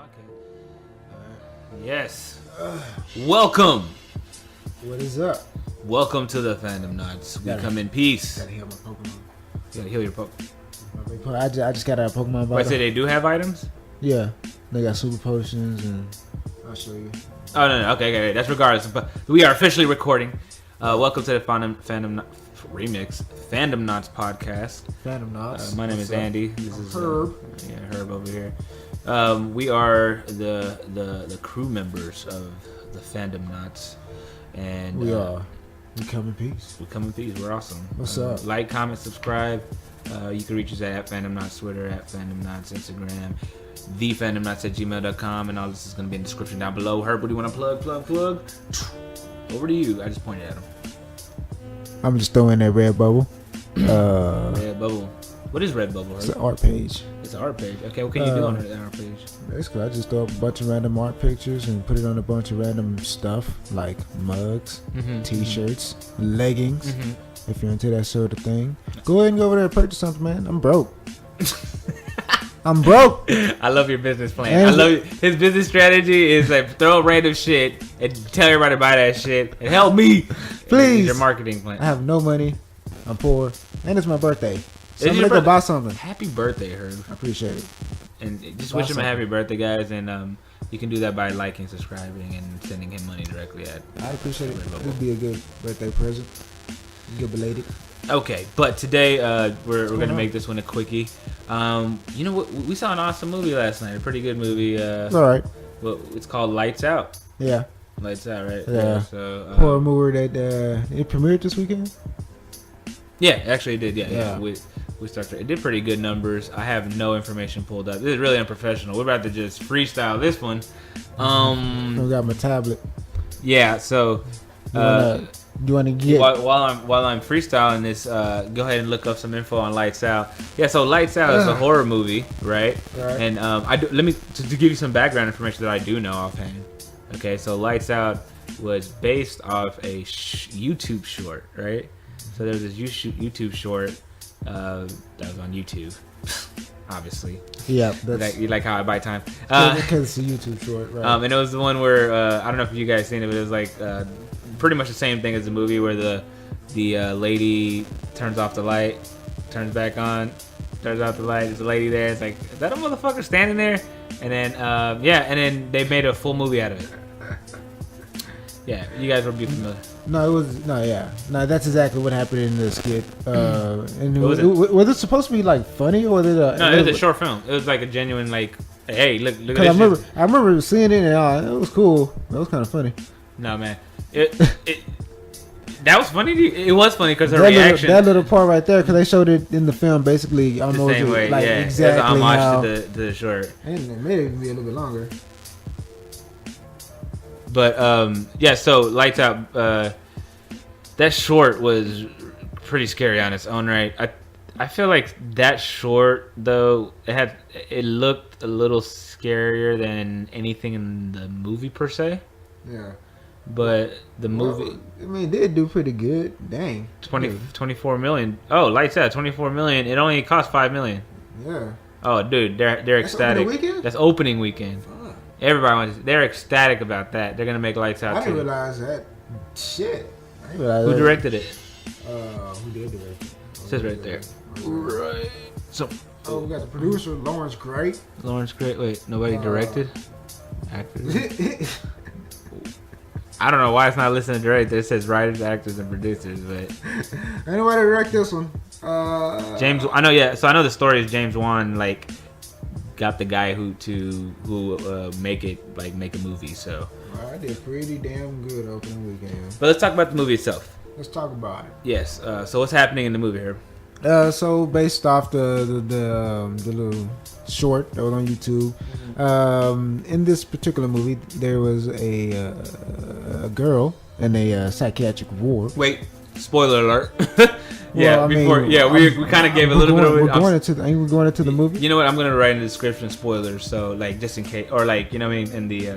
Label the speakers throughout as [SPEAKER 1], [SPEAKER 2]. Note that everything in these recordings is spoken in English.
[SPEAKER 1] Okay. Yes. Welcome.
[SPEAKER 2] What is up?
[SPEAKER 1] Welcome to the Fandomnauts. We come in peace.
[SPEAKER 2] Gotta heal my Pokemon.
[SPEAKER 1] You gotta heal your Pokemon.
[SPEAKER 2] I just got a Pokemon bottle.
[SPEAKER 1] Wait, say they do have items?
[SPEAKER 2] Yeah. They got super potions and... I'll show you.
[SPEAKER 1] Oh, no. Okay. That's regardless. But we are officially recording. Welcome to the Fandomnauts Podcast.
[SPEAKER 2] Fandomnauts.
[SPEAKER 1] My name is Andy. This is
[SPEAKER 2] Herb.
[SPEAKER 1] Herb over here. We are the crew members of the Fandomnauts. And
[SPEAKER 2] we are. We come in peace.
[SPEAKER 1] We come in peace. We're awesome.
[SPEAKER 2] What's up?
[SPEAKER 1] Like, comment, subscribe. You can reach us at Fandomnauts Twitter, at Fandomnauts Instagram, TheFandomnauts@gmail.com, and all this is going to be in the description down below. Herb, what do you want to plug? Over to you. I just pointed at him.
[SPEAKER 2] I'm just throwing that red bubble.
[SPEAKER 1] Red bubble. What is red bubble, Herb?
[SPEAKER 2] It's an art page.
[SPEAKER 1] It's an art page. Okay, what can you do on that art page?
[SPEAKER 2] Basically, I just throw up a bunch of random art pictures and put it on a bunch of random stuff like mugs, t-shirts, leggings. If you're into that sort of thing, go ahead and go over there and purchase something, man. I'm broke. I'm broke.
[SPEAKER 1] I love your business plan. I love his business strategy is like throw random shit and tell everybody to buy that shit and help me.
[SPEAKER 2] Please.
[SPEAKER 1] Your marketing plan.
[SPEAKER 2] I have no money. I'm poor. And it's my birthday. So I'm going to go buy something.
[SPEAKER 1] Happy birthday, Herb.
[SPEAKER 2] I appreciate it.
[SPEAKER 1] And just wish him a happy birthday, guys. And you can do that by liking, subscribing, and sending him money directly at...
[SPEAKER 2] I appreciate it. It would be a good birthday present. Good belated.
[SPEAKER 1] Okay, but today we're going to make this one a quickie. You know what? We saw an awesome movie last night. A pretty good movie.
[SPEAKER 2] All right.
[SPEAKER 1] Well, it's called Lights Out.
[SPEAKER 2] Yeah.
[SPEAKER 1] Lights Out, right?
[SPEAKER 2] Yeah.
[SPEAKER 1] So
[SPEAKER 2] horror movie that it premiered this weekend.
[SPEAKER 1] Yeah, actually it did. Yeah. We started. It did pretty good numbers. I have no information pulled up. This is really unprofessional. We're about to just freestyle this one.
[SPEAKER 2] I got my tablet.
[SPEAKER 1] Yeah. So.
[SPEAKER 2] You want to get
[SPEAKER 1] while I'm freestyling this? Go ahead and look up some info on Lights Out. Yeah, so Lights Out is a horror movie, right? And let me to give you some background information that I do know offhand. Okay, so Lights Out was based off a YouTube short, right? So there was this YouTube short that was on YouTube, obviously.
[SPEAKER 2] Yeah,
[SPEAKER 1] you like how I buy time.
[SPEAKER 2] Because it's a YouTube short, right?
[SPEAKER 1] And it was the one where I don't know if you guys seen it, but it was like. Pretty much the same thing as the movie where the lady turns off the light, turns back on, turns off the light. There's a lady there. It's like, is that a motherfucker standing there? And then and then they made a full movie out of it. Yeah, you guys will be familiar.
[SPEAKER 2] No, that's exactly what happened in the skit. And was it supposed to be like funny or was it?
[SPEAKER 1] No, it was a short film. It was like a genuine like, hey, look at this.
[SPEAKER 2] I remember seeing it and it was cool. It was kind of funny.
[SPEAKER 1] No, man. That was funny to you? It was funny because her reaction.
[SPEAKER 2] That little part right there, because they showed it in the film basically almost
[SPEAKER 1] the same way.
[SPEAKER 2] Like,
[SPEAKER 1] yeah,
[SPEAKER 2] exactly
[SPEAKER 1] it was an homage to the short.
[SPEAKER 2] And it made it be a little bit longer.
[SPEAKER 1] But so Lights Out. That short was pretty scary on its own right. I feel like that short though it looked a little scarier than anything in the movie per se.
[SPEAKER 2] Yeah.
[SPEAKER 1] But the movie...
[SPEAKER 2] Well, I mean, they did do pretty good. Dang.
[SPEAKER 1] 24 million. Oh, Lights Out, 24 million. It only cost 5 million.
[SPEAKER 2] Yeah.
[SPEAKER 1] Oh, dude, they're ecstatic.
[SPEAKER 2] Opening weekend?
[SPEAKER 1] That's opening weekend.
[SPEAKER 2] Fuck.
[SPEAKER 1] They're ecstatic about that. They're going to make Lights Out,
[SPEAKER 2] I didn't realize that. Shit. I didn't realize
[SPEAKER 1] Who directed it?
[SPEAKER 2] Who did direct it?
[SPEAKER 1] It says right there. Right. So...
[SPEAKER 2] we got the producer, Lawrence Gray.
[SPEAKER 1] Lawrence Gray. Wait, nobody directed? Actors? I don't know why it's not listed directed. It says writers, actors, and producers, but
[SPEAKER 2] anybody direct this one?
[SPEAKER 1] James. I know. Yeah. So I know the story is James Wan got the guy who make a movie. So
[SPEAKER 2] I did pretty damn good opening weekend.
[SPEAKER 1] But let's talk about the movie itself.
[SPEAKER 2] Let's talk about it.
[SPEAKER 1] Yes. So what's happening in the movie here?
[SPEAKER 2] So based off the little short that was on YouTube, in this particular movie, there was a girl in a psychiatric ward.
[SPEAKER 1] Wait, spoiler alert.
[SPEAKER 2] Yeah, well,
[SPEAKER 1] we kind of gave a little bit of.
[SPEAKER 2] We're going into the movie.
[SPEAKER 1] You know what? I'm gonna write in the description spoilers, so like just in case, or like you know what I mean in the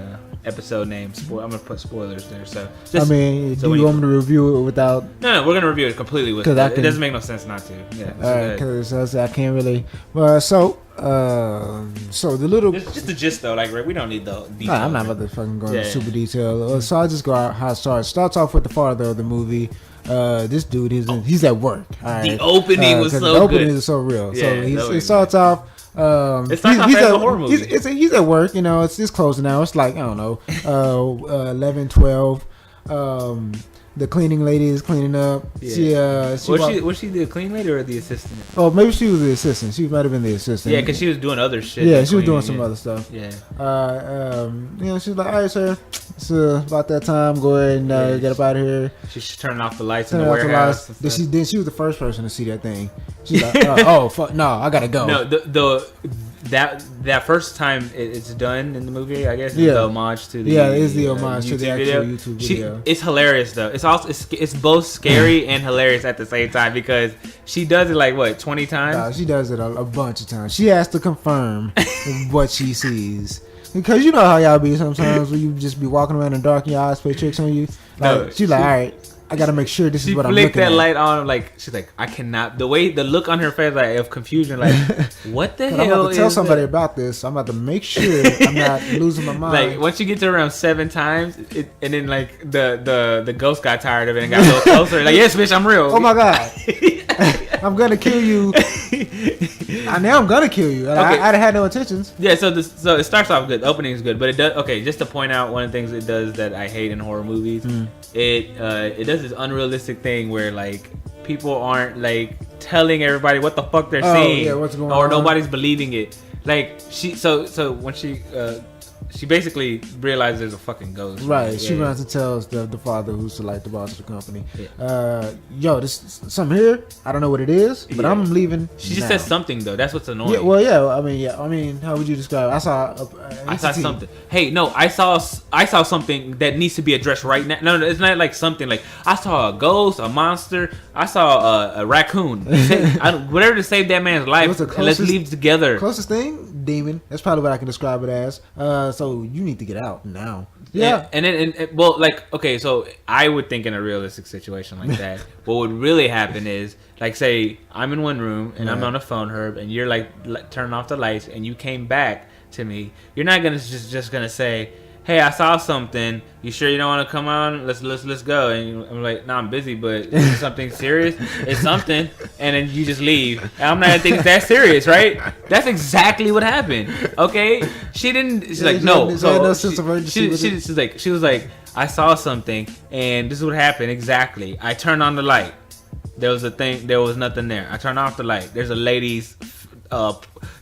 [SPEAKER 1] episode name. I'm gonna put spoilers there. So just,
[SPEAKER 2] do you want me to review it without?
[SPEAKER 1] No, we're gonna review it completely with. It doesn't make no sense not to. Yeah.
[SPEAKER 2] Because I can't really. So So the little
[SPEAKER 1] just the gist though, like we don't need the detail.
[SPEAKER 2] Nah, I'm not about to fucking go into super detail. So I'll just go out how it starts. Starts off with the father of the movie. This dude he's at work.
[SPEAKER 1] The opening was so good.
[SPEAKER 2] The opening is so real.
[SPEAKER 1] Yeah,
[SPEAKER 2] so he starts off.
[SPEAKER 1] It starts off as a horror movie.
[SPEAKER 2] He's at work. You know, it's closing now. It's like I don't know, 11, 12. The cleaning lady is cleaning up.
[SPEAKER 1] Yeah. Was she the cleaning lady or the assistant?
[SPEAKER 2] Oh, maybe she was the assistant. She might have been the assistant.
[SPEAKER 1] Yeah, because she was doing other shit.
[SPEAKER 2] Yeah, she was doing some other stuff.
[SPEAKER 1] Yeah.
[SPEAKER 2] You know, she's like, all right, sir, it's about that time. Go ahead and get up out of here.
[SPEAKER 1] She's turning off the lights in the warehouse.
[SPEAKER 2] Then she was the first person to see that thing. She's like, oh fuck, no, I gotta go.
[SPEAKER 1] No, that first time it's done in the movie, I guess, is the homage to the
[SPEAKER 2] it is the homage to the actual YouTube video.
[SPEAKER 1] It's hilarious though. It's both scary and hilarious at the same time because she does it like what 20 times.
[SPEAKER 2] No, she does it a bunch of times. She has to confirm what she sees. Because you know how y'all be sometimes when you just be walking around in the dark and your eyes play tricks on you. She's like, all right, I gotta make sure this is what I'm looking at. She flicked that
[SPEAKER 1] light on, like she's like, I cannot. The look on her face, like of confusion, like what the hell?
[SPEAKER 2] I'm about to tell somebody about this. I'm about to make sure I'm not losing my mind.
[SPEAKER 1] Like once you get to around 7 times, and then like the ghost got tired of it and got a little closer. Like yes, bitch, I'm real.
[SPEAKER 2] Oh my god, I'm gonna kill you. Now I'm gonna kill you. Okay. I had no intentions.
[SPEAKER 1] Yeah, so it starts off good. The opening is good, but it does. Okay, just to point out one of the things it does that I hate in horror movies, it does this unrealistic thing where like people aren't like telling everybody what the fuck they're seeing,
[SPEAKER 2] what's going
[SPEAKER 1] or
[SPEAKER 2] on.
[SPEAKER 1] nobody's believing it. Like so when she basically realizes there's a fucking ghost.
[SPEAKER 2] Right.
[SPEAKER 1] Yeah.
[SPEAKER 2] She runs and tells the father, who's like the boss of the company,
[SPEAKER 1] yeah.
[SPEAKER 2] Yo, this something here. I don't know what it is, but I'm leaving.
[SPEAKER 1] She just says something though. That's what's annoying.
[SPEAKER 2] Yeah. Well, I mean, how would you describe it? I saw
[SPEAKER 1] something. Hey, no, I saw something that needs to be addressed right now. No, it's not like something like I saw a ghost, a monster. I saw a raccoon. Whatever to save that man's life. Let's leave together.
[SPEAKER 2] Closest thing, demon. That's probably what I can describe it as. So you need to get out now.
[SPEAKER 1] Yeah. And then, well, like, okay, so I would think in a realistic situation like that, what would really happen is, like, say, I'm in one room and I'm on the phone, Herb, and you're like turning off the lights and you came back to me. You're not gonna just gonna say, hey, I saw something. You sure you don't want to come on? Let's go. And I'm like, no, I'm busy, but is it something serious? It's something. And then you just leave. And I'm not gonna think it's that serious, right? That's exactly what happened. Okay? She didn't. She's like, no. She was like, I saw something, and this is what happened exactly. I turned on the light. There was a thing. There was nothing there. I turned off the light. There's a lady's.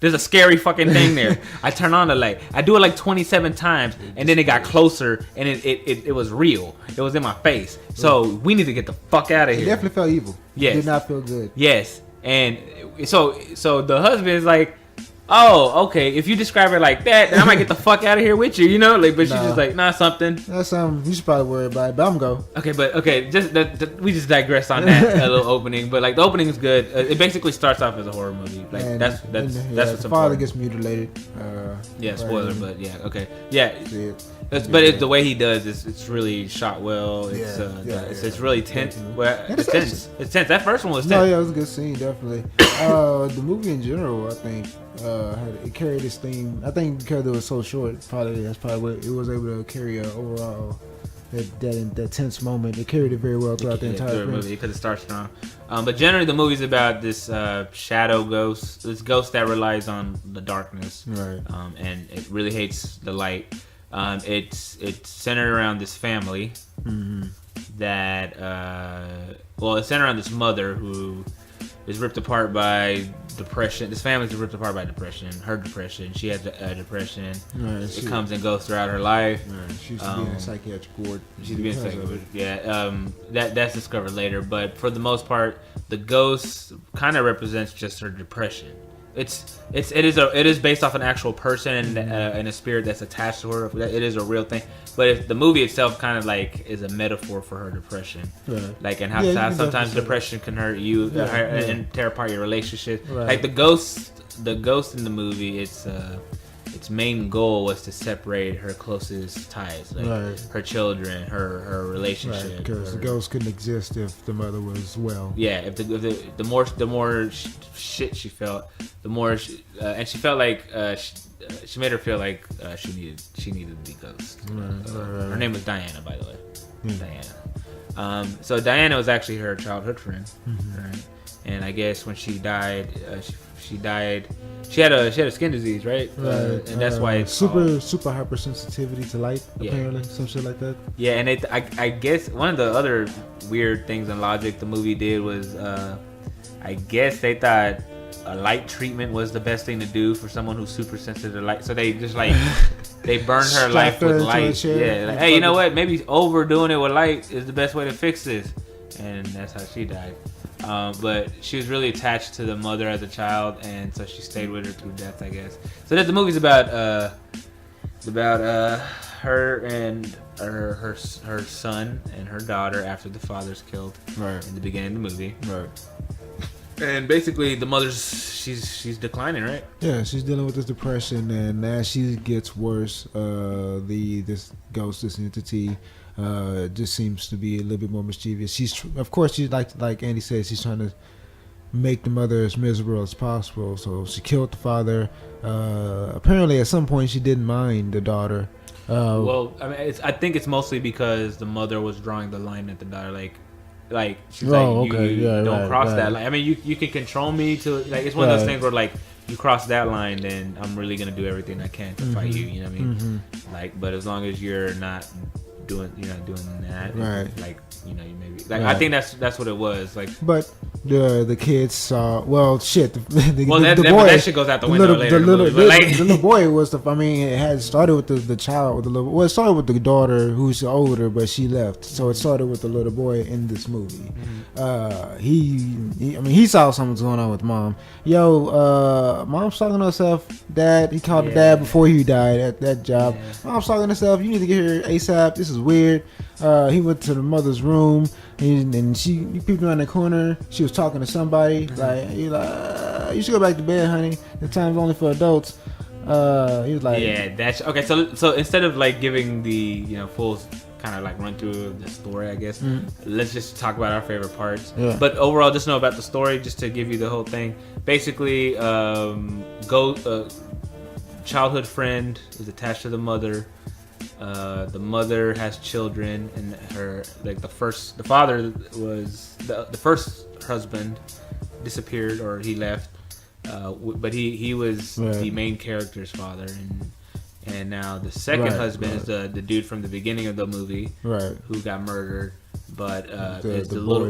[SPEAKER 1] There's a scary fucking thing there. I turn on the light. I do it like 27 times, and then it got closer, and it was real. It was in my face. So we need to get the fuck out of here.
[SPEAKER 2] It definitely felt evil.
[SPEAKER 1] Yes.
[SPEAKER 2] It did not feel good.
[SPEAKER 1] Yes. And so the husband is like, oh, okay. If you describe it like that, then I might get the fuck out of here with you, you know? Like, but she's just like, something.
[SPEAKER 2] That's something you should probably worry about it, but I'm go.
[SPEAKER 1] Okay, just we just digress on that little opening, but like the opening is good. It basically starts off as a horror movie. Like that's what's
[SPEAKER 2] the father gets mutilated.
[SPEAKER 1] Spoiler, but yeah, okay, yeah. But the way he does it's really shot well. It's really tense. Well, it's tense. It's tense. That first one was tense.
[SPEAKER 2] No, yeah, it was a good scene, definitely. The movie in general, I think, it carried its theme. I think because it was so short, that's probably what it was able to carry overall. That tense moment, it carried it very well throughout the entire
[SPEAKER 1] movie because it starts strong. But generally, the movie's about this shadow ghost, this ghost that relies on the darkness,
[SPEAKER 2] right?
[SPEAKER 1] And it really hates the light. It's centered around this family that it's centered around this mother who is ripped apart by depression. This family's ripped apart by depression. Her depression. She has depression. Right, it comes and goes throughout her life.
[SPEAKER 2] Right, she used to be in a psychiatric ward.
[SPEAKER 1] She's being psychiatric. Yeah. That's discovered later. But for the most part, the ghost kind of represents just her depression. It is based off an actual person and a spirit that's attached to her. It is a real thing. But if the movie itself kind of like is a metaphor for her depression, right. Like and how sometimes depression can hurt you and tear apart your relationship. Right. Like the ghost in the movie, it's its main goal was to separate her closest ties, like her children, her relationship.
[SPEAKER 2] Because the ghost couldn't exist if the mother was well.
[SPEAKER 1] Yeah, if the more shit she felt, the more and she felt like she made her feel like she needed the ghost. Her name was Diana, by the way. Diana. So Diana was actually her childhood friend, right? And I guess when she died, she died. She had a skin disease, right? And that's why it's
[SPEAKER 2] super hypersensitivity to light, apparently, some shit like that.
[SPEAKER 1] Yeah, and I guess one of the other weird things in logic the movie did was, I guess they thought a light treatment was the best thing to do for someone who's super sensitive to light. So they just like they burned her life with light. Yeah, like, hey, you know what? Maybe overdoing it with light is the best way to fix this, and that's how she died. But she was really attached to the mother as a child, and so she stayed with her through death, I guess. So that the movie's about her and her son and her daughter after the father's killed in the beginning of the movie. Right. And basically, the mother's she's declining, right?
[SPEAKER 2] Yeah, she's dealing with this depression, and as she gets worse, this ghost, this entity, just seems to be a little bit more mischievous. She's like Andy said, she's trying to make the mother as miserable as possible. So she killed the father. Apparently, at some point, she didn't mind the daughter.
[SPEAKER 1] Well, I mean, I think it's mostly because the mother was drawing the line at the daughter, like she's don't cross that line. I mean, you can control me to like it's one of those things where like you cross that line, then I'm really gonna do everything I can to fight you. You know what I mean? Like, but as long as you're not doing that, like you maybe like I think that's what it was like.
[SPEAKER 2] But the kids saw the boy.
[SPEAKER 1] That shit goes out the window later. The
[SPEAKER 2] little boy was it had started with the child with the little. Well, it started with the daughter who's older, but she left. So it started with the little boy in this movie. He saw something was going on with mom. Mom's talking to herself. Dad, he called the dad before he died at that job. Mom's talking to herself. You need to get here ASAP. This is weird. He went to the mother's room and he peeped around the corner. She was talking to somebody. You should go back to bed, honey. The time's only for adults. He was like,
[SPEAKER 1] that's okay. So instead of like giving the full kind of like run through the story, I guess let's just talk about our favorite parts. But overall, just know about the story, just to give you the whole thing. Basically, childhood friend is attached to the mother. The mother has children, and the father was the first husband disappeared, or he left, but he was the main character's father, and now the second husband is the dude from the beginning of the movie, who got murdered. But it's the little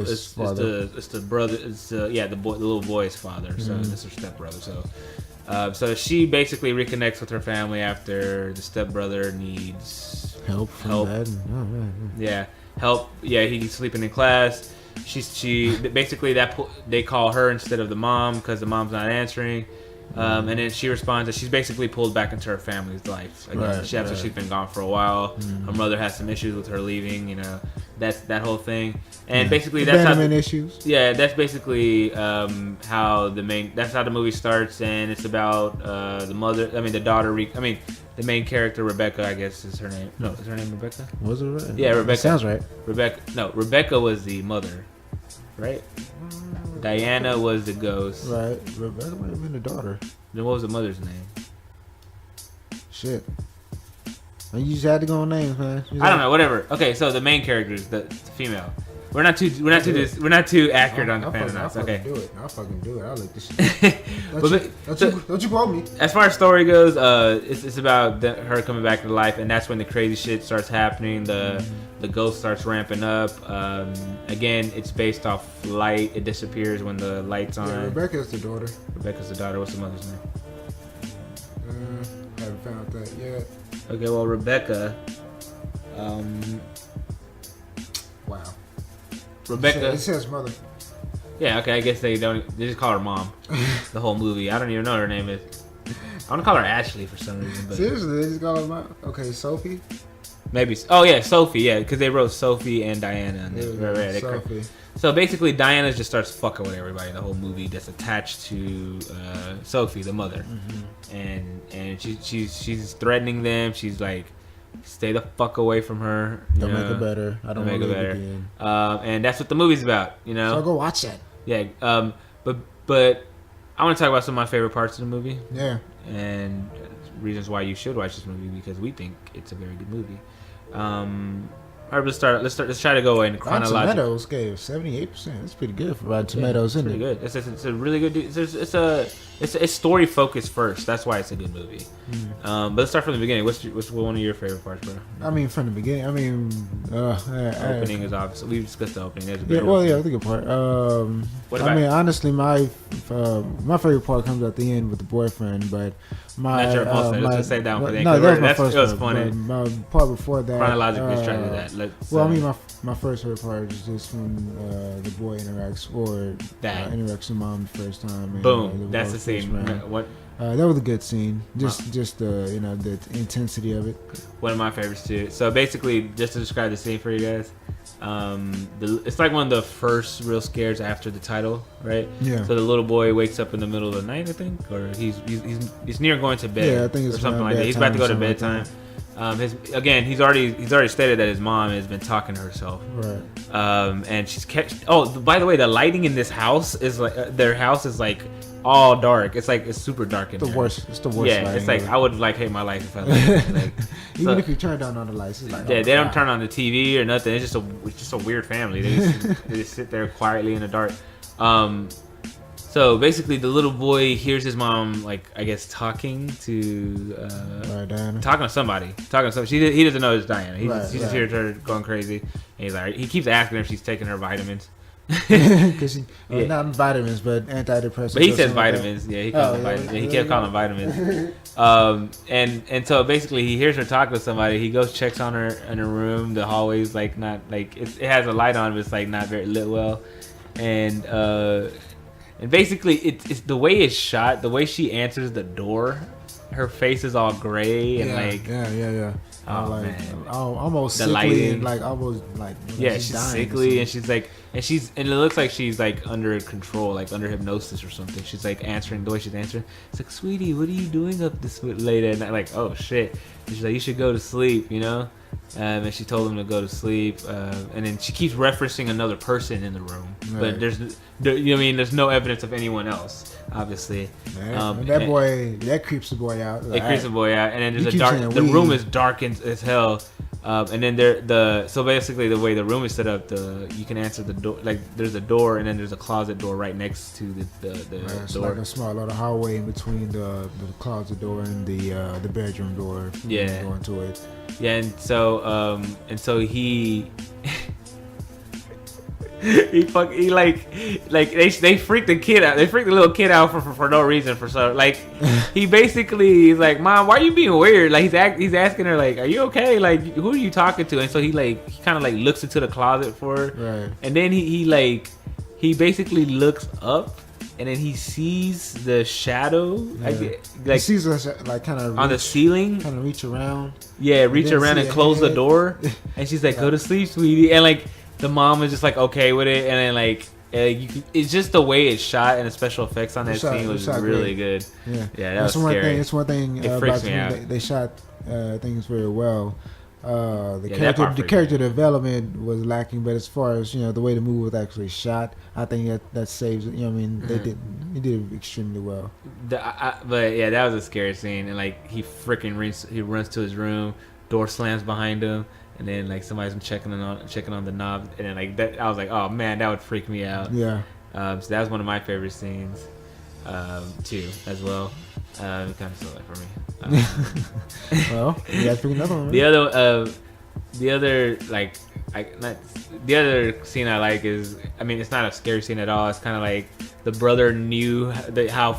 [SPEAKER 1] boy's father. So this is her stepbrother. So she basically reconnects with her family after the stepbrother needs help. Help. Yeah, he's sleeping in class. She basically they call her instead of the mom because the mom's not answering. And then she responds that she's basically pulled back into her family's life. After she's been gone for a while. Her mother has some issues with her leaving. That's that whole thing. And basically that's how issues. Yeah, that's basically how the movie starts, and it's about the mother. I mean, the daughter. The main character, Rebecca, I guess is her name. No, is her name Rebecca?
[SPEAKER 2] Was it right?
[SPEAKER 1] Yeah, Rebecca.
[SPEAKER 2] That sounds right.
[SPEAKER 1] Rebecca was the mother, right? Diana was the ghost.
[SPEAKER 2] Right. Rebecca might have been the daughter.
[SPEAKER 1] Then what was the mother's name?
[SPEAKER 2] Shit. You just had to go on names, man.
[SPEAKER 1] I don't know. Whatever. Okay, so the main character is the female. We're not too accurate on the Fandomnauts. Okay.
[SPEAKER 2] I'll fucking do it. I'll like this shit. Don't you quote me.
[SPEAKER 1] As far as story goes, it's about her coming back to life, and that's when the crazy shit starts happening. The ghost starts ramping up. Again, it's based off light. It disappears when the light's on.
[SPEAKER 2] Yeah, Rebecca's the daughter.
[SPEAKER 1] What's the mother's name?
[SPEAKER 2] Haven't found that yet.
[SPEAKER 1] Okay, well, Rebecca.
[SPEAKER 2] Wow.
[SPEAKER 1] Rebecca.
[SPEAKER 2] It says mother.
[SPEAKER 1] Yeah, okay, I guess they just call her mom. The whole movie. I don't even know what her name is. I want to call her Ashley for some reason. But
[SPEAKER 2] seriously, they just call her mom? Okay, Sophie?
[SPEAKER 1] Maybe. Oh, yeah, Sophie, yeah, because they wrote Sophie and Diana. And
[SPEAKER 2] Sophie.
[SPEAKER 1] So basically, Diana just starts fucking with everybody in the whole movie that's attached to Sophie, the mother. And and she's threatening them. She's like, stay the fuck away from her.
[SPEAKER 2] Don't make it better. I don't make it better.
[SPEAKER 1] And that's what the movie's about, you know.
[SPEAKER 2] So go watch that.
[SPEAKER 1] Yeah. But I want to talk about some of my favorite parts of the movie.
[SPEAKER 2] Yeah.
[SPEAKER 1] And reasons why you should watch this movie, because we think it's a very good movie. All right, let's try to go in chronological.
[SPEAKER 2] Rotten Tomatoes gave 78%. That's pretty good for Rotten Tomatoes, isn't it?
[SPEAKER 1] Pretty good. It's a really good. It's story focused first. That's why it's a good movie. But let's start from the beginning. What's one of your favorite parts, bro?
[SPEAKER 2] I mean, from the beginning. I mean,
[SPEAKER 1] opening is obvious. We've discussed the opening.
[SPEAKER 2] Yeah, well, yeah, I think a part. I mean, honestly, my favorite part comes at the end with the boyfriend, but
[SPEAKER 1] not your most favorite. Let's save that one for the end.
[SPEAKER 2] No, that was my first.
[SPEAKER 1] It was funny.
[SPEAKER 2] My part before that.
[SPEAKER 1] Chronologically, let's try to do that.
[SPEAKER 2] I mean, my first favorite part is just when the boy interacts with mom the first time. And,
[SPEAKER 1] boom, that's the scene. What?
[SPEAKER 2] That was a good scene. Just the intensity of it.
[SPEAKER 1] One of my favorites too. So basically, just to describe the scene for you guys, it's like one of the first real scares after the title, right?
[SPEAKER 2] Yeah.
[SPEAKER 1] So the little boy wakes up in the middle of the night, I think, or he's near going to bed.
[SPEAKER 2] Yeah, I think it's
[SPEAKER 1] or something like that. He's about to go to bedtime. He's already stated that his mom has been talking to herself.
[SPEAKER 2] Right.
[SPEAKER 1] And she's kept. Oh, by the way, the lighting in this house is like their house is like all dark. It's super dark in there.
[SPEAKER 2] It's the worst.
[SPEAKER 1] Yeah, it's like I would hate my life if I like
[SPEAKER 2] even if you turn down all the lights. It's like,
[SPEAKER 1] yeah, they don't turn on the TV or nothing. It's just a weird family. They just sit there quietly in the dark. So basically, the little boy hears his mom, like, I guess, talking to somebody. He doesn't know it's Diana. He just hears her going crazy. And he's like, he keeps asking her if she's taking her vitamins.
[SPEAKER 2] Because not vitamins, but antidepressants.
[SPEAKER 1] But he says vitamins. Like he calls them vitamins. He kept calling them vitamins. And so basically, he hears her talk to somebody. He goes, checks on her in her room. The hallway's like not like it has a light on, but it's like not very lit well. And basically, it's the way it's shot, the way she answers the door. Her face is all gray and
[SPEAKER 2] yeah.
[SPEAKER 1] Oh
[SPEAKER 2] like,
[SPEAKER 1] man,
[SPEAKER 2] almost
[SPEAKER 1] the
[SPEAKER 2] sickly,
[SPEAKER 1] lighting.
[SPEAKER 2] and like almost like
[SPEAKER 1] she's sickly, and she's like, and it looks like she's like under control, like under hypnosis or something. She's like answering the way she's answering. It's like, sweetie, what are you doing up this late at night? Like, oh shit. And she's like, you should go to sleep, you know. And she told him to go to sleep, and then she keeps referencing another person in the room, but there's no evidence of anyone else, obviously.
[SPEAKER 2] That creeps the boy out.
[SPEAKER 1] It creeps the boy out, and then there's the room is dark as hell, and then so basically the way the room is set up, you can answer the door, like there's a door, and then there's a closet door right next to the
[SPEAKER 2] it's
[SPEAKER 1] door.
[SPEAKER 2] like a small little hallway in between the closet door and the bedroom door.
[SPEAKER 1] Yeah.
[SPEAKER 2] Going to it.
[SPEAKER 1] Yeah, and so he they freaked the kid out. They freaked the little kid out for no reason. He basically is like, Mom, why are you being weird? Like he's asking her like, are you okay? Like, who are you talking to? And so he kind of like looks into the closet for her,
[SPEAKER 2] right?
[SPEAKER 1] And then he basically looks up. And then he sees the shadow,
[SPEAKER 2] he sees us like kind of
[SPEAKER 1] on the ceiling,
[SPEAKER 2] kind of reach around.
[SPEAKER 1] Yeah, reach around and close the door. And she's like, "Go to sleep, sweetie." And like the mom is just like okay with it. And then like it's just the way it's shot and the special effects on that scene was really good. Yeah, that was scary.
[SPEAKER 2] That's one thing.
[SPEAKER 1] It freaks me out.
[SPEAKER 2] They shot things very well. The character development was lacking, but as far as the way the movie was actually shot, I think that saves it. They did it extremely well.
[SPEAKER 1] But yeah, that was a scary scene, and like he runs to his room, door slams behind him, and then like somebody's checking on the knob, and then like that, I was like, oh man, that would freak me out.
[SPEAKER 2] Yeah.
[SPEAKER 1] So that was one of my favorite scenes, too, as well. Kind of stole that for me.
[SPEAKER 2] Well, you gotta pick another one.
[SPEAKER 1] Right? The other scene I like is, I mean, it's not a scary scene at all. It's kind of like the brother knew how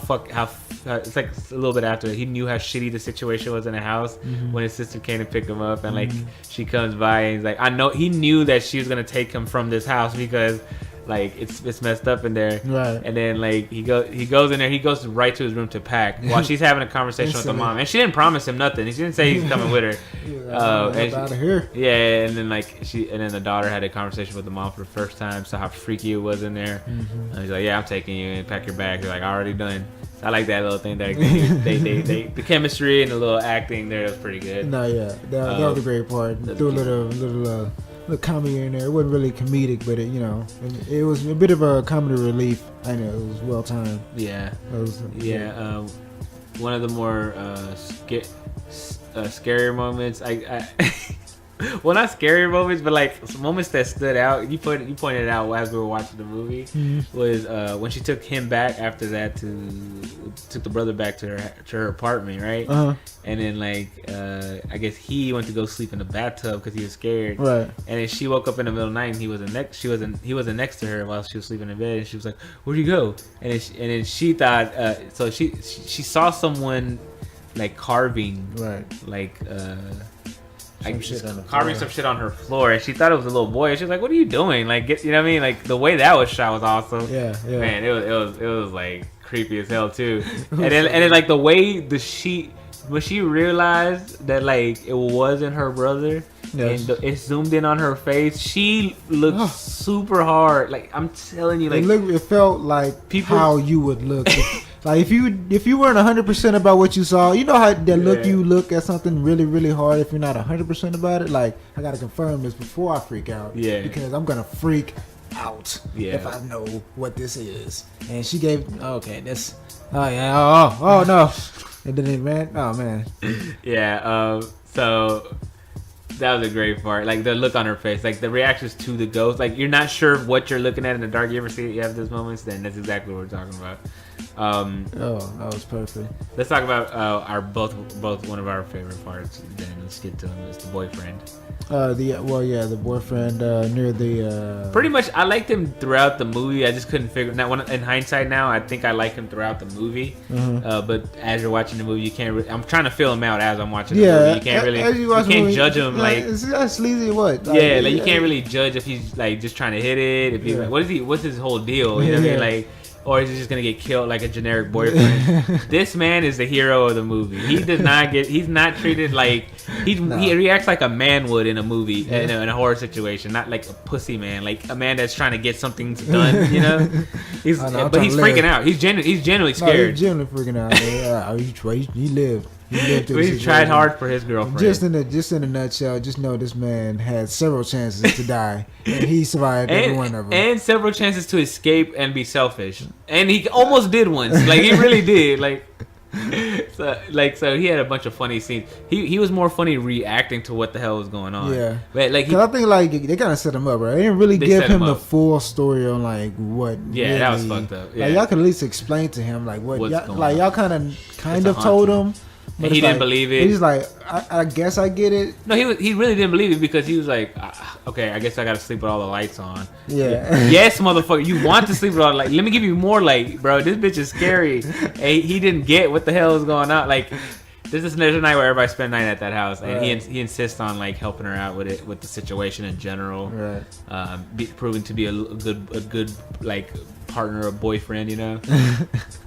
[SPEAKER 1] it's like a little bit after he knew how shitty the situation was in the house when his sister came to pick him up, and like she comes by and he's like, I know he knew that she was gonna take him from this house because like it's messed up in there,
[SPEAKER 2] right? And
[SPEAKER 1] then like he goes in there, he goes right to his room to pack while she's having a conversation with the mom, and she didn't promise him nothing. She didn't say he's coming with her.
[SPEAKER 2] Out of here.
[SPEAKER 1] Yeah, and then then the daughter had a conversation with the mom for the first time, saw how freaky it was in there. And he's like, yeah, I'm taking you and pack your bags. They're like, already done. I like that little thing there. They the chemistry and the little acting there was pretty good.
[SPEAKER 2] No, yeah, that was a great part. Threw a little comedy in there. It wasn't really comedic, but it was a bit of a comedy relief. I know it was well timed.
[SPEAKER 1] Yeah, one of the more scarier moments. Well, not scary moments, but like moments that stood out. You pointed out as we were watching the movie was when she took him back after that took the brother back to her apartment, right? And then I guess he went to go sleep in the bathtub because he was scared,
[SPEAKER 2] right? And
[SPEAKER 1] then she woke up in the middle of the night and he wasn't next to her while she was sleeping in bed, and she was like, "Where'd you go?" And then she thought so she saw someone like carving,
[SPEAKER 2] right?
[SPEAKER 1] Carving some shit on her floor, and she thought it was a little boy. And she was like, "What are you doing?" Like, you know what I mean? Like the way that was shot was awesome.
[SPEAKER 2] Yeah.
[SPEAKER 1] Man, it was like creepy as hell too. and then like the way when she realized that like it wasn't her brother, and it zoomed in on her face, she looked super hard. Like I'm telling you, like
[SPEAKER 2] it felt like how you would look. Like if you weren't 100% about what you saw, you know how that you look at something really, really hard. If you're not 100% about it, like I gotta confirm this before I freak out. Yeah. Because I'm gonna freak out if I know what this is. And she gave this. Oh yeah. Oh no. And then it ran. Oh man.
[SPEAKER 1] Yeah. So that was a great part. Like the look on her face, like the reactions to the ghost. Like you're not sure what you're looking at in the dark. You ever see it? You have those moments. Then that's exactly what we're talking about.
[SPEAKER 2] That was perfect.
[SPEAKER 1] Let's talk about our both one of our favorite parts. Then let's get to them. It's the boyfriend.
[SPEAKER 2] The boyfriend near the.
[SPEAKER 1] Pretty much, I liked him throughout the movie. I just couldn't figure. Now, in hindsight, now I think I like him throughout the movie. But as you're watching the movie, you can't. I'm trying to feel him out as I'm watching the movie. You can't really. You can't judge him like.
[SPEAKER 2] Is that sleazy or what?
[SPEAKER 1] You can't really judge if he's like just trying to hit it. If he's like, what's his whole deal? You know what I mean? Like. Or is he just gonna get killed like a generic boyfriend? This man is the hero of the movie. He's not treated like he reacts like a man would in a movie in a horror situation, not like a pussy man, like a man that's trying to get something done. You know, he's freaking out. He's genuinely scared.
[SPEAKER 2] He's genuinely freaking out. He lived.
[SPEAKER 1] He tried hard for his girlfriend.
[SPEAKER 2] Just in a nutshell, just know this man had several chances to die, and he survived every one of them.
[SPEAKER 1] And several chances to escape and be selfish, and he almost did once. Like he really did. So he had a bunch of funny scenes. He was more funny reacting to what the hell was going on.
[SPEAKER 2] Yeah,
[SPEAKER 1] but
[SPEAKER 2] I think they kind of set him up, right? They didn't really give him the full story on like what.
[SPEAKER 1] Yeah, really, that was fucked up. Yeah.
[SPEAKER 2] Like y'all could at least explain to him like what y'all kind of told him.
[SPEAKER 1] And he didn't believe it.
[SPEAKER 2] He's like, I guess I get it.
[SPEAKER 1] No, he really didn't believe it because he was like, okay, I guess I gotta sleep with all the lights on.
[SPEAKER 2] Yeah.
[SPEAKER 1] Yes, motherfucker, you want to sleep with all the lights. Let me give you more light, bro. This bitch is scary. And he didn't get what the hell is going on. Like, there's a night where everybody spent the night at that house, and he insists on like helping her out with the situation in general. Right. Proving to be a good like partner or boyfriend, you know.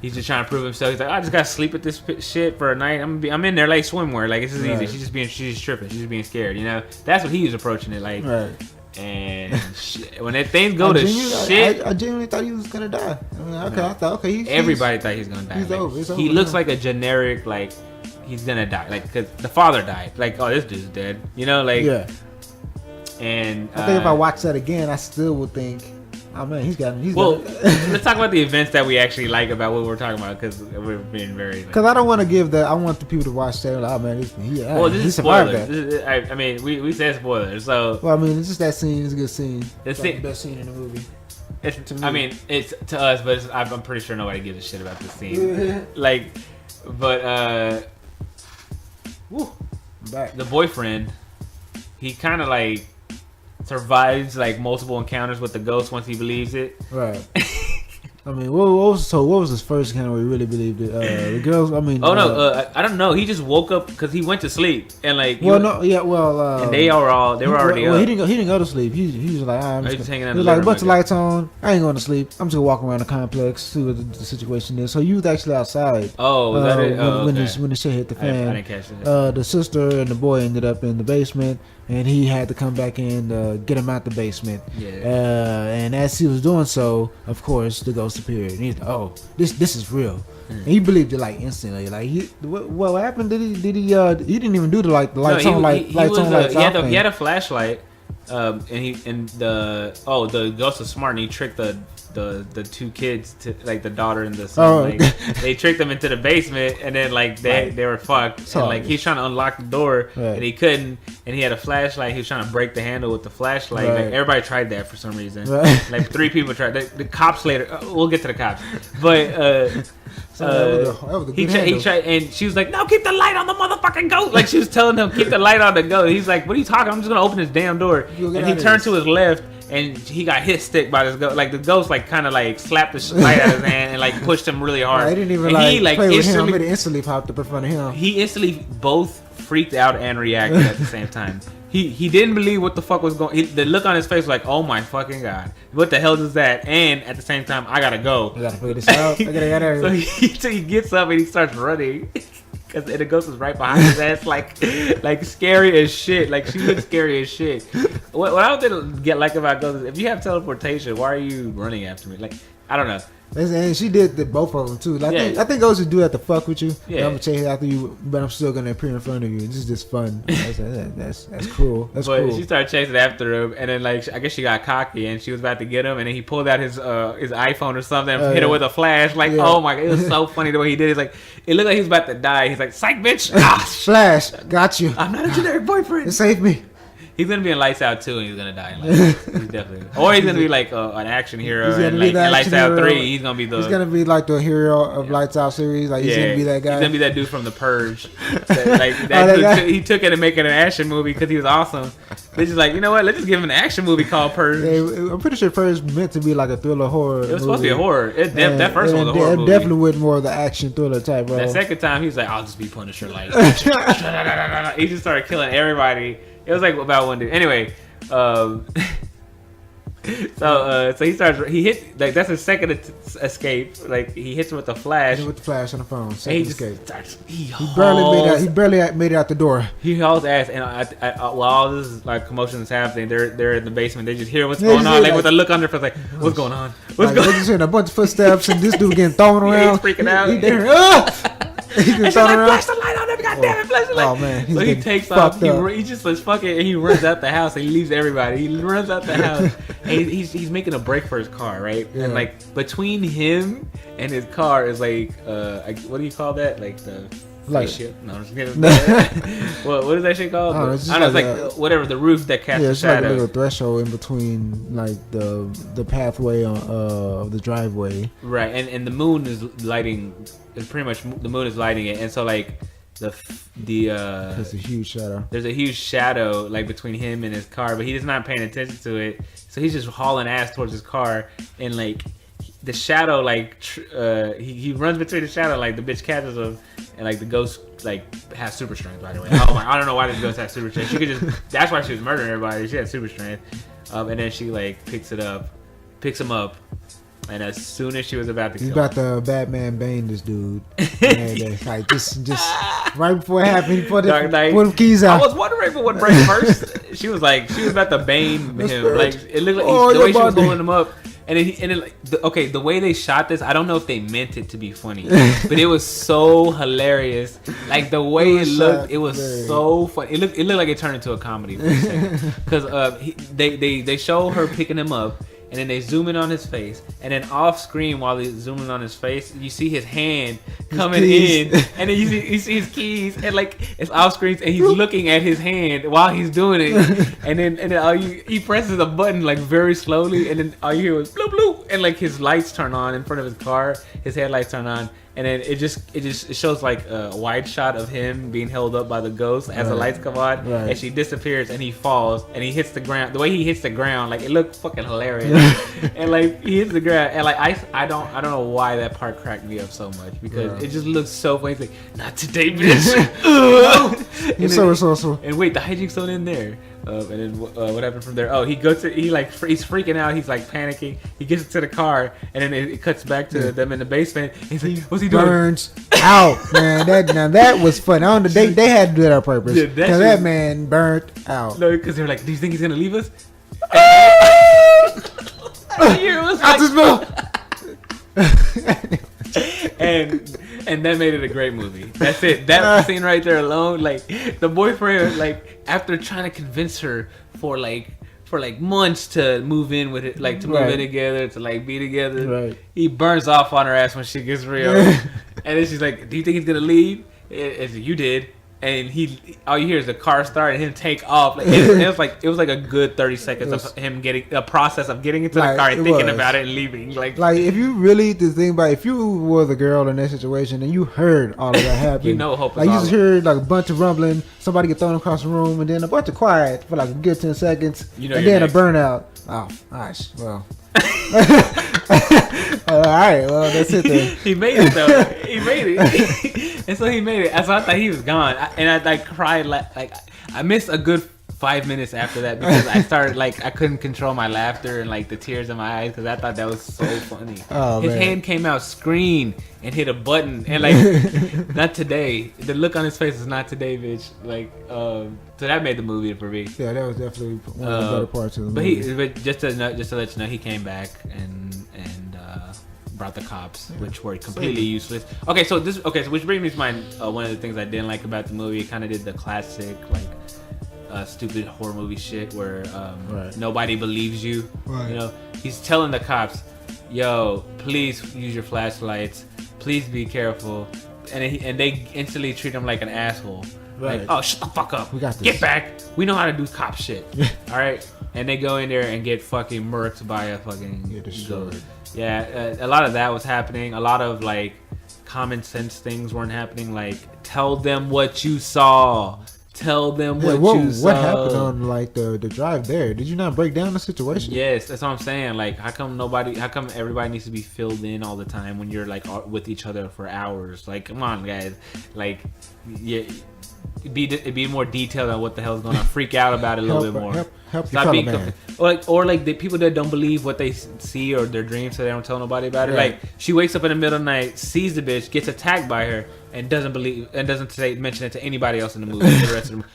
[SPEAKER 1] He's just trying to prove himself. He's like, I just gotta sleep with this shit for a night. I'm in there like swimwear. Like this is easy. She's tripping. She's just being scared. You know. That's what he was approaching it like. Right. And when that things go to shit,
[SPEAKER 2] I genuinely thought he was gonna die. I mean, I thought
[SPEAKER 1] everybody thought he was gonna die.
[SPEAKER 2] He's over. It's over.
[SPEAKER 1] He looks like a generic like he's gonna die. Like because the father died. Like this dude's dead. You know. Like And
[SPEAKER 2] I think if I watch that again, I still would think. Oh man,
[SPEAKER 1] let's talk about the events that we actually like about what we're talking about because we're being very.
[SPEAKER 2] Because I don't want to give that. I want the people to watch that. Like, oh man, this
[SPEAKER 1] is spoilers. I mean, we said spoilers, so.
[SPEAKER 2] Well, I mean, it's just that scene. It's a good scene. It's the best scene in the movie.
[SPEAKER 1] It's to us, but I'm pretty sure nobody gives a shit about this scene. The boyfriend, he kind of like. Survives like multiple encounters with the ghost once he believes it.
[SPEAKER 2] Right. I mean, what was his first encounter where he really believed it? The girls. I mean.
[SPEAKER 1] I don't know. He just woke up because he went to sleep and like.
[SPEAKER 2] And
[SPEAKER 1] they were already up.
[SPEAKER 2] He didn't go to sleep. He was like, I'm just
[SPEAKER 1] hanging out.
[SPEAKER 2] He was like, a bunch of lights on. I ain't going to sleep. I'm just gonna walk around the complex, see what the situation is. So you was actually outside.
[SPEAKER 1] Oh, was that it?
[SPEAKER 2] When the shit hit the fan.
[SPEAKER 1] I didn't catch that.
[SPEAKER 2] The sister and the boy ended up in the basement. And he had to come back in to get him out the basement. Yeah. And as he was doing so, of course, the ghost appeared. And he's like, "Oh, this is real." And he believed it like instantly. Like what happened? Did he he didn't even do the lights on lights off.
[SPEAKER 1] He had a flashlight, and the ghost was smart and he tricked the two kids to like the daughter and the son. They tricked them into the basement and then like they were fucked. And like he's trying to unlock the door and he couldn't, and he had a flashlight. He was trying to break the handle with the flashlight. Like everybody tried that for some reason. Like 3 people tried. The cops later. We'll get to the cops, but. He tried, and she was like, "No, keep the light on the motherfucking goat." Like she was telling him, "Keep the light on the goat." He's like, "What are you talking? I'm just gonna open this damn door." And he turned to his left, and he got hit stick by this ghost. Like the ghost, like kind of like slapped the light out of his hand and like pushed him really hard.
[SPEAKER 2] I didn't even play with him. It instantly popped up in front of him.
[SPEAKER 1] He instantly both freaked out and reacted at the same time. He didn't believe what the fuck was going. The look on his face was like, "Oh my fucking god, what the hell is that?" And at the same time, I gotta go.
[SPEAKER 2] I gotta figure this out.
[SPEAKER 1] So he gets up and he starts running. Cause the ghost is right behind his ass, like scary as shit. Like she looks scary as shit. What I don't get about ghosts is if you have teleportation, why are you running after me? Like I don't know.
[SPEAKER 2] And she did both of them too. I think ghosts do have to fuck with you.
[SPEAKER 1] Yeah.
[SPEAKER 2] I'm gonna chase after you, but I'm still gonna appear in front of you. This is just fun. That's cool. That's cool.
[SPEAKER 1] She started chasing after him, and then like I guess she got cocky and she was about to get him, and then he pulled out his iPhone or something and hit her with a flash. Like oh my god, it was so funny the way he did it. Like it looked like he was about to die. He's like, "Psych, bitch!"
[SPEAKER 2] Flash, got you.
[SPEAKER 1] I'm not a generic boyfriend.
[SPEAKER 2] Save me.
[SPEAKER 1] He's gonna be in Lights Out 2 and he's gonna die in Lights Out. He's definitely, or he's gonna be like an action hero in like Lights Out 3. He's gonna be
[SPEAKER 2] He's gonna be like the hero of Lights Out series. Like he's gonna be that guy.
[SPEAKER 1] He's gonna be that dude from The Purge. He took it and make it an action movie because he was awesome. They're just like, you know what? Let's just give him an action movie called Purge.
[SPEAKER 2] Yeah, I'm pretty sure Purge meant to be like a thriller horror.
[SPEAKER 1] It was supposed to be a horror. That first one was a horror movie.
[SPEAKER 2] Definitely went more of the action thriller type, bro.
[SPEAKER 1] That second time, he was like, "I'll just be Punisher." Like, he just started killing everybody. It was like about one dude. Anyway. So he hit like that's his second escape. Like he hits him with the flash.
[SPEAKER 2] With the flash on the phone.
[SPEAKER 1] Second
[SPEAKER 2] escape.
[SPEAKER 1] He
[SPEAKER 2] barely made it out the door.
[SPEAKER 1] He hauls ass, and while all this like commotion is happening, they're in the basement. They just hear what's going on, like with a look on their face, like what's going on? What's going on?
[SPEAKER 2] They're just hearing a bunch of footsteps and this dude getting thrown around.
[SPEAKER 1] He's freaking out.
[SPEAKER 2] He's
[SPEAKER 1] and she's like, "Flash the light on him, goddamn it, flash the light."
[SPEAKER 2] Oh man,
[SPEAKER 1] so he takes off. He just like fuck it, and he runs out the house. And he leaves everybody. He runs out the house, and he's making a break for his car, right? Yeah. And like between him and his car is like what do you call that? Like the spaceship? No, I'm just kidding. What is that shit called? It's like whatever the roof that casts the shadow.
[SPEAKER 2] It's like a little threshold in between like the pathway of the driveway.
[SPEAKER 1] Right, and the moon is lighting. It's pretty much the moon is lighting it, and so like there's
[SPEAKER 2] a huge shadow.
[SPEAKER 1] There's a huge shadow like between him and his car, but he's not paying attention to it. So he's just hauling ass towards his car, and like the shadow like he runs between the shadow, like the bitch catches him, and like the ghost like has super strength. By the way, I don't know why this ghost has super strength. She could just that's why she was murdering everybody. She had super strength, and then she like picks him up. And as soon as she was about to kill him.
[SPEAKER 2] He's about to Batman Bane this dude. Like just right before it happened, he put the keys out.
[SPEAKER 1] I was wondering what would break first. She was about to Bane him. Like it looked like the way she was holding him up. And then the way they shot this, I don't know if they meant it to be funny, but it was so hilarious. Like the way it looked, it was so funny. It looked like it turned into a comedy for a second. Because they show her picking him up. And then they zoom in on his face, and then off screen while they zoom in on his face, you see his hand coming in, and then you see his keys, and like it's off screen, and he's looking at his hand while he's doing it, and then he presses a button like very slowly, and then all you hear was bloop bloop, and like his lights turn on in front of his car, his headlights turn on. And then it shows like a wide shot of him being held up by the ghost as the lights come on, and she disappears and he falls and he hits the ground. The way he hits the ground, like it looked fucking hilarious. And like he hits the ground, and like I don't know why that part cracked me up so much because it just looks so funny. It's like, not today, bitch.
[SPEAKER 2] He's so.
[SPEAKER 1] And wait, the hijinks still in there. And then what happened from there? Oh, he's freaking out. He's like panicking. He gets into the car, and then it cuts back to them in the basement. He's like, "What's he doing?"
[SPEAKER 2] Burns out, man. That was fun. I don't know. They had to do that on purpose. Because that man burnt out.
[SPEAKER 1] No, because they're like, "Do you think he's gonna leave us?" and that made it a great movie. That's it. That scene right there alone, like the boyfriend, like after trying to convince her for months to move in with it, like to move in together, to like be together.
[SPEAKER 2] Right.
[SPEAKER 1] He burns off on her ass when she gets real, and then she's like, "Do you think he's gonna leave?" It's you did. And all you hear is the car start and him take off. Like it was like a good 30 seconds of him getting a process of getting into the car and thinking about it and leaving. Like
[SPEAKER 2] if you really think about it, if you were the girl in that situation and you heard all of that happen,
[SPEAKER 1] you know, hope.
[SPEAKER 2] Like you just heard like a bunch of rumbling, somebody get thrown across the room, and then a bunch of quiet for like a good 10 seconds, and then a burnout. Oh gosh, well. All right, well that's it then.
[SPEAKER 1] He made it though. He made it. And so he made it. So I thought he was gone. I like cried like I missed a good 5 minutes after that because I started like I couldn't control my laughter and like the tears in my eyes because I thought that was so funny.
[SPEAKER 2] Oh,
[SPEAKER 1] his hand came out screen and hit a button and like not today. The look on his face is not today, bitch. Like so that made the movie for me.
[SPEAKER 2] Yeah, that was definitely one of the better parts of the movie.
[SPEAKER 1] But just to let you know, he came back and brought the cops, which were completely useless. Okay, so which brings me to mind one of the things I didn't like about the movie. It kind of did the classic like stupid horror movie shit where nobody believes you.
[SPEAKER 2] Right.
[SPEAKER 1] You know, he's telling the cops, "Yo, please use your flashlights. Please be careful," and they instantly treat him like an asshole.
[SPEAKER 2] Right.
[SPEAKER 1] Like, "Oh, shut the fuck up.
[SPEAKER 2] We got this.
[SPEAKER 1] Get back. We know how to do cop shit." All right. And they go in there and get fucking murked by a fucking
[SPEAKER 2] destroyed.
[SPEAKER 1] Yeah, a lot of that was happening. A lot of like common sense things weren't happening. Like, tell them what you saw. Tell them what you saw.
[SPEAKER 2] What happened on like the drive there? Did you not break down the situation?
[SPEAKER 1] Yes, that's what I'm saying. Like, how come everybody needs to be filled in all the time when you're like with each other for hours? Like, come on, guys. Like, yeah. Be more detailed on what the hell's going on. Freak out about it a little bit more.
[SPEAKER 2] Help Stop being man.
[SPEAKER 1] Or the people that don't believe what they see or their dreams, so they don't tell nobody about it.
[SPEAKER 2] Right.
[SPEAKER 1] Like she wakes up in the middle of the night, sees the bitch, gets attacked by her, and doesn't mention it to anybody else in the movie. The rest of the movie.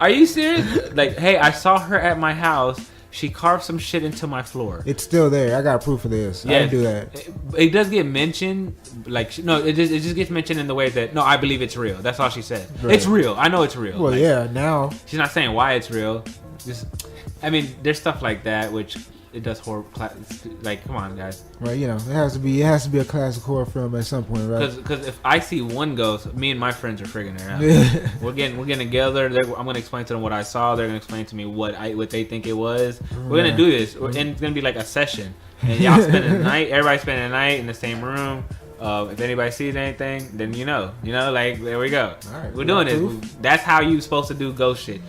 [SPEAKER 1] Are you serious? Like, hey, I saw her at my house. She carved some shit into my floor.
[SPEAKER 2] It's still there. I got proof of this. Yeah, I didn't do that.
[SPEAKER 1] It does get mentioned. Like, no, it just gets mentioned in the way that, no, I believe it's real. That's all she said. Right. It's real. I know it's real.
[SPEAKER 2] Well,
[SPEAKER 1] like,
[SPEAKER 2] yeah, now.
[SPEAKER 1] She's not saying why it's real. I mean, there's stuff like that, which it does horror. Like, come on, guys.
[SPEAKER 2] Right, you know, it has to be a classic horror film at some point, right?
[SPEAKER 1] Because if I see one ghost, me and my friends are figuring it out. We're getting together. I'm gonna explain to them what I saw. They're gonna explain to me what they think it was. We're gonna do this, and it's gonna be like a session. And y'all spending the night. Everybody spending the night in the same room. If anybody sees anything, then you know, like there we go.
[SPEAKER 2] Right,
[SPEAKER 1] we're doing this. That's how you supposed to do ghost shit.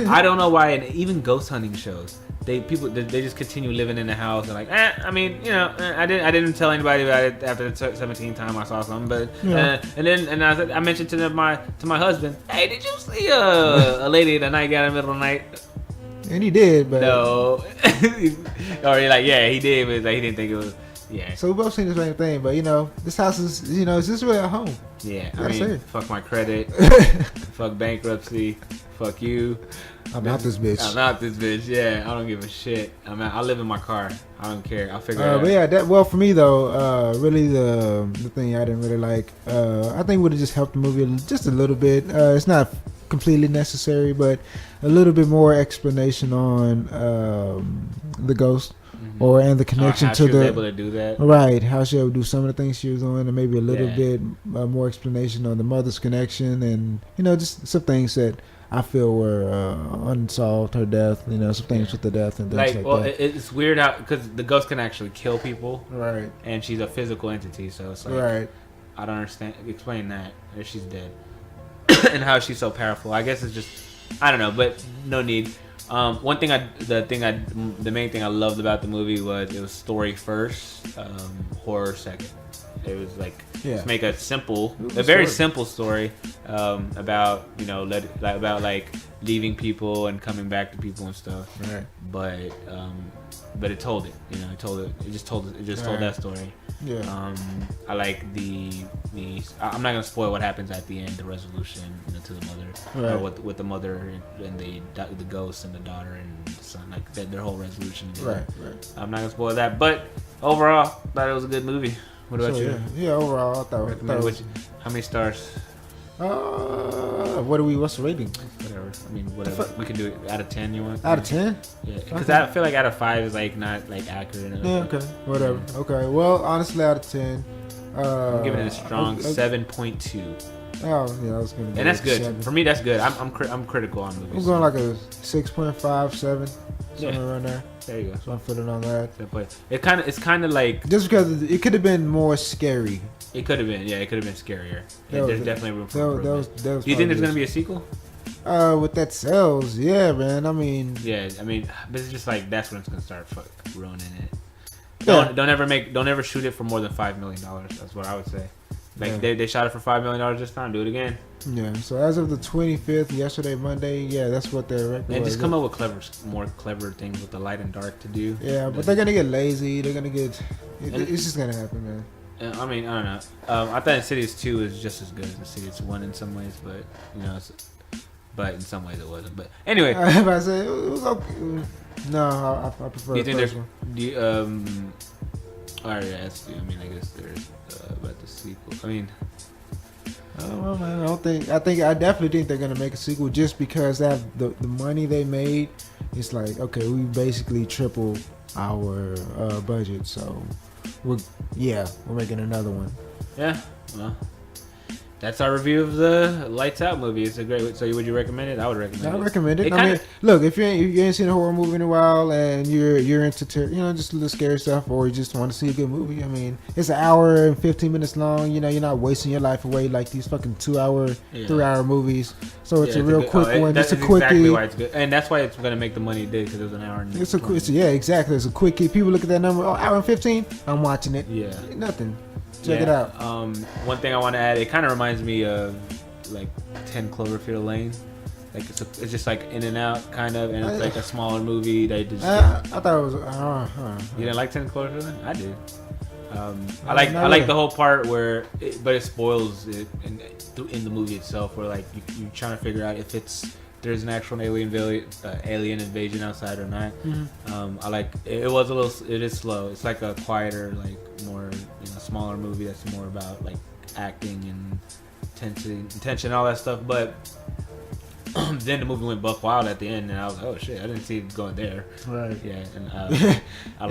[SPEAKER 1] I don't know why, and even ghost hunting shows. They just continue living in the house and like, I mean, you know, I didn't tell anybody about it after the 17th time I saw something, but and I mentioned to my husband, hey, did you see a lady at the nightgown in the middle of the night?
[SPEAKER 2] And he did, but
[SPEAKER 1] no, or like, yeah, he did, but like, he didn't think it was. Yeah.
[SPEAKER 2] So we both seen the same thing, but you know, this house is, you know, is this really at home?
[SPEAKER 1] Yeah. I mean, fuck my credit, fuck bankruptcy, fuck you.
[SPEAKER 2] I'm out this bitch.
[SPEAKER 1] Yeah, I don't give a shit. I live in my car. I don't care. I'll figure it out.
[SPEAKER 2] But yeah, for me though, really the thing I didn't really like, I think would have just helped the movie just a little bit. It's not completely necessary, but a little bit more explanation on the ghost. And the connection
[SPEAKER 1] how
[SPEAKER 2] to
[SPEAKER 1] she was able to do that.
[SPEAKER 2] Right, how she would do some of the things she was doing, and maybe a little bit more explanation on the mother's connection, and you know, just some things that I feel were unsolved. Her death, you know, some things with the death and things like that.
[SPEAKER 1] It's weird how, because the ghost can actually kill people,
[SPEAKER 2] right?
[SPEAKER 1] And she's a physical entity, so it's like,
[SPEAKER 2] right.
[SPEAKER 1] I don't understand. Explain that if she's dead, and how she's so powerful. I guess it's just, I don't know, but no need. The main thing I loved about the movie was it was story first, horror second. It was like, just make a very simple story about, you know, about like leaving people and coming back to people and stuff.
[SPEAKER 2] Right.
[SPEAKER 1] But it told it, you know, it just told that story.
[SPEAKER 2] Yeah.
[SPEAKER 1] I like the I'm not gonna spoil what happens at the end, the resolution, you know, to the mother, or with the mother and the ghost and the daughter and the son, like their whole resolution.
[SPEAKER 2] Right.
[SPEAKER 1] I'm not gonna spoil that, but overall, thought it was a good movie. What about you?
[SPEAKER 2] Yeah, overall, I thought
[SPEAKER 1] how many stars?
[SPEAKER 2] What's the rating?
[SPEAKER 1] Whatever. I mean, whatever. We can do it out of 10. You want?
[SPEAKER 2] Out of 10?
[SPEAKER 1] Yeah, because I feel like out of 5 is like not like accurate enough.
[SPEAKER 2] Yeah. Okay. Whatever. Yeah. Okay. Well, honestly, out of 10,
[SPEAKER 1] I'm giving it a strong 7.2.
[SPEAKER 2] Oh yeah, I was gonna.
[SPEAKER 1] And that's good 7. For me. That's good. I'm critical on movies.
[SPEAKER 2] I'm going like a 6.5, 7, somewhere around there.
[SPEAKER 1] There you go.
[SPEAKER 2] So I'm feeling on that.
[SPEAKER 1] It's kind of like
[SPEAKER 2] just because it could have been more scary.
[SPEAKER 1] It could have been, yeah. It could have been scarier. There's definitely room for improvement.
[SPEAKER 2] Do
[SPEAKER 1] you think there's gonna be a sequel?
[SPEAKER 2] With that sales, yeah, man. I mean,
[SPEAKER 1] but it's just like that's when it's gonna start ruining it.
[SPEAKER 2] Yeah.
[SPEAKER 1] Don't ever shoot it for more than $5 million. That's what I would say. Like they shot it for $5 million this time. Do it again.
[SPEAKER 2] Yeah. So as of the 25th, yesterday, Monday, that's what their record was.
[SPEAKER 1] And just come up with more clever things with the light and dark to do.
[SPEAKER 2] Yeah, but they're gonna get lazy. They're gonna get. It's just gonna happen, man.
[SPEAKER 1] I mean, I don't know. I thought Insidious 2 is just as good as Insidious 1 in some ways, but but in some ways it wasn't. But anyway,
[SPEAKER 2] I say it was okay. No, I prefer.
[SPEAKER 1] Do you think
[SPEAKER 2] the first one.
[SPEAKER 1] All right, yeah, that's. I mean, I guess there's about the sequel. I mean,
[SPEAKER 2] I don't know, man. I definitely think they're gonna make a sequel just because they have the money they made. It's like, okay, we basically tripled our budget, so we're making another one.
[SPEAKER 1] Yeah, well, that's our review of the Lights Out movie. It's a great. So would you recommend it? I would recommend it.
[SPEAKER 2] I recommend it. I mean, look, if you ain't seen a horror movie in a while and you're into just a little scary stuff, or you just want to see a good movie, I mean, it's an hour and 15 minutes long. You're not wasting your life away like these fucking 2-hour, 3-hour moviurs. So it's a real quick one. It's a quickie.
[SPEAKER 1] Exactly why it's good, and that's why it's gonna make the money it did because it was an hour.
[SPEAKER 2] Exactly. It's a quickie. People look at that number. Oh, hour and 15. I'm watching it.
[SPEAKER 1] Yeah.
[SPEAKER 2] Nothing. Check it out.
[SPEAKER 1] One thing I want to add, it kind of reminds me of like 10 Cloverfield Lane. Like it's just like in and out kind of, and it's like a smaller movie. They just.
[SPEAKER 2] I thought it was.
[SPEAKER 1] You didn't like 10 Cloverfield Lane? I did. I like the whole part where, but it spoils it in the movie itself, where like you're trying to figure out if there's an actual alien invasion outside or not. Mm-hmm. I like it. It is slow. It's like a quieter, like more smaller movie that's more about like acting and tension and all that stuff. But then the movie went buck wild at the end, and I was like, oh shit, I didn't see it going there.
[SPEAKER 2] Right.
[SPEAKER 1] Yeah, and I liked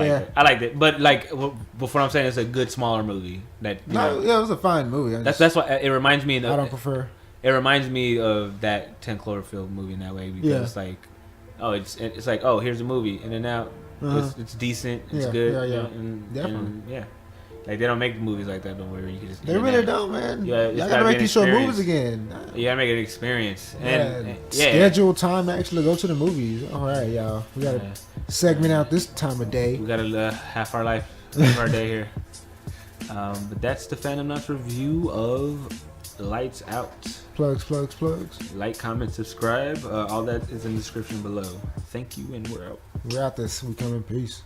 [SPEAKER 1] it. I liked it, but like before, I'm saying it's a good smaller movie. It
[SPEAKER 2] was a fine movie.
[SPEAKER 1] That's what it reminds me.
[SPEAKER 2] I don't prefer.
[SPEAKER 1] It reminds me of that 10 Cloverfield movie in that way because it's like, it's like, oh, here's a movie, in and out. It's decent. It's good.
[SPEAKER 2] Definitely.
[SPEAKER 1] Like they don't make movies like that. Don't worry, you can just.
[SPEAKER 2] They really don't, man.
[SPEAKER 1] Yeah,
[SPEAKER 2] y'all gotta make these short movies again.
[SPEAKER 1] You gotta make it an experience.
[SPEAKER 2] Schedule time to actually go to the movies. All right, y'all. We gotta segment out this time of day.
[SPEAKER 1] We got half our day here. But that's the Fandomnauts review of Lights Out.
[SPEAKER 2] Plugs.
[SPEAKER 1] Like, comment, subscribe. All that is in the description below. Thank you, and we're out.
[SPEAKER 2] We're out this. We come in peace.